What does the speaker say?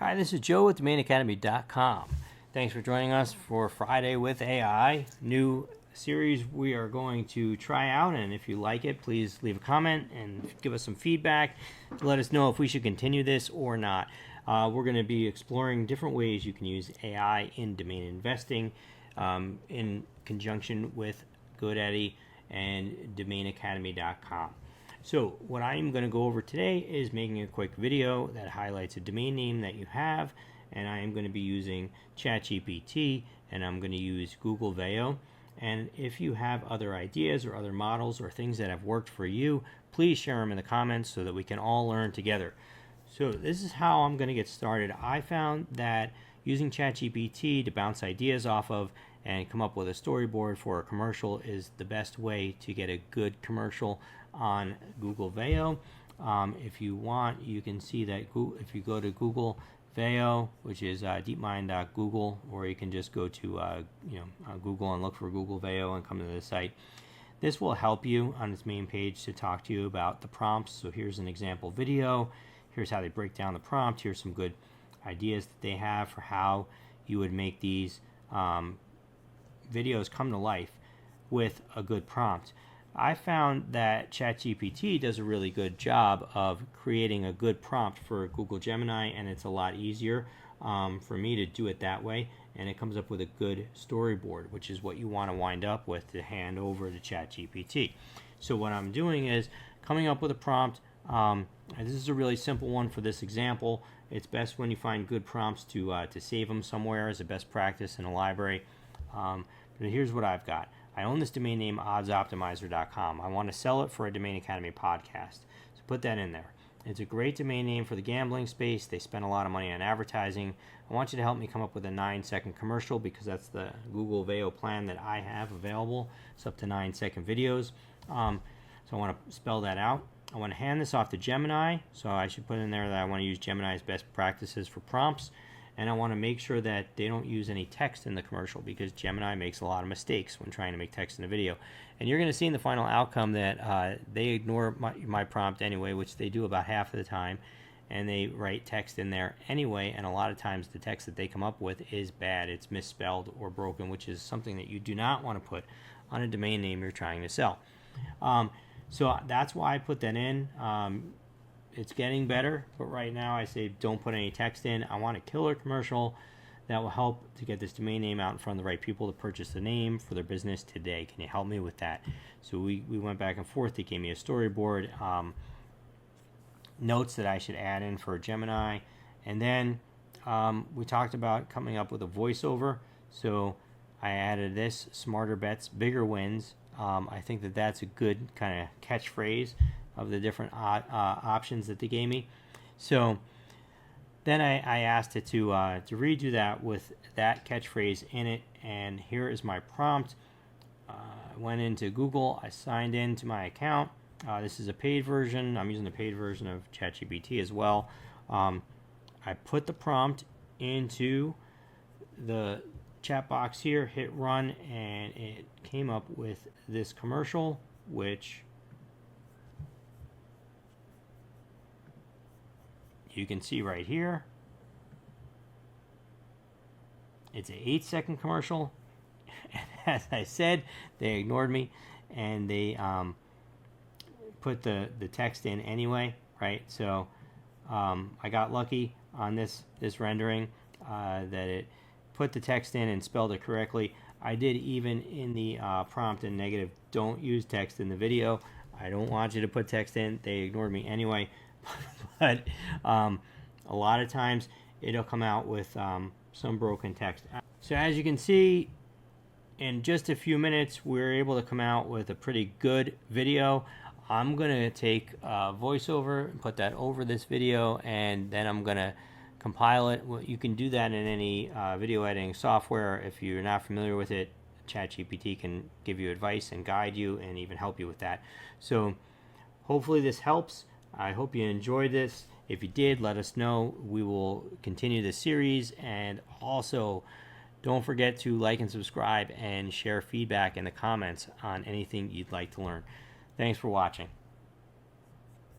Hi, this is Joe with DomainAcademy.com. Thanks for joining us for Friday with AI, new series we are going to try out, and if you like it, please leave a comment and give us some feedback to let us know if we should continue this or not. We're going to be exploring different ways you can use AI in domain investing in conjunction with GoDaddy and DomainAcademy.com. So what I'm going to go over today is making a quick video that highlights a domain name that you have, and I am going to be using ChatGPT and I'm going to use Google Veo. And if you have other ideas or other models or things that have worked for you, please share them in the comments so that we can all learn together. So this is how I'm going to get started. I found that using ChatGPT to bounce ideas off of and come up with a storyboard for a commercial is the best way to get a good commercial on Google Veo. If you want, you can see that if you go to Google Veo, which is DeepMind.Google, or you can just go to Google and look for Google Veo and come to the site. This will help you on its main page to talk to you about the prompts. So here's an example video. Here's how they break down the prompt. Here's some good ideas that they have for how you would make these videos come to life with a good prompt. I found that ChatGPT does a really good job of creating a good prompt for Google Gemini, and it's a lot easier for me to do it that way, and it comes up with a good storyboard, which is what you want to wind up with to hand over to ChatGPT. So what I'm doing is coming up with a prompt. This is a really simple one for this example. It's best when you find good prompts to save them somewhere as a best practice in a library. But here's what I've got. I own this domain name, oddsoptimizer.com. I want to sell it for a Domain Academy podcast. So put that in there. It's a great domain name for the gambling space. They spend a lot of money on advertising. I want you to help me come up with a 9-second commercial because that's the Google Veo plan that I have available. It's up to 9-second videos. So I want to spell that out. I want to hand this off to Gemini. So I should put in there that I want to use Gemini's best practices for prompts. And I want to make sure that they don't use any text in the commercial because Gemini makes a lot of mistakes when trying to make text in a video. And you're going to see in the final outcome that they ignore my prompt anyway, which they do about half of the time, and they write text in there anyway, and a lot of times the text that they come up with is bad. It's misspelled or broken, which is something that you do not want to put on a domain name you're trying to sell. So that's why I put that in. It's getting better, but right now I say don't put any text in. I want a killer commercial that will help to get this domain name out in front of the right people to purchase the name for their business today. Can you help me with that? So we went back and forth. They gave me a storyboard, notes that I should add in for Gemini, and then we talked about coming up with a voiceover. So I added this: smarter bets, bigger wins. I think that that's a good kind of catchphrase of the different options that they gave me. So then I asked it to redo that with that catchphrase in it, and here is my prompt. I went into Google, I signed into my account. This is a paid version. I'm using the paid version of ChatGPT as well. I put the prompt into the chat box here, hit run, and it came up with this commercial, which you can see right here. It's an 8-second commercial. And as I said, they ignored me and they put the text in anyway, right? So I got lucky on this rendering that it put the text in and spelled it correctly. I did even in the prompt in negative, don't use text in the video. I don't want you to put text in. They ignored me anyway. But a lot of times it'll come out with some broken text. So as you can see, in just a few minutes we're able to come out with a pretty good video. I'm gonna take VoiceOver and put that over this video, and then I'm gonna compile it. Well, you can do that in any video editing software. If you're not familiar with it, ChatGPT can give you advice and guide you and even help you with that. So hopefully this helps. I hope you enjoyed this. If you did, let us know. We will continue this series, and also don't forget to like and subscribe and share feedback in the comments on anything you'd like to learn. Thanks for watching.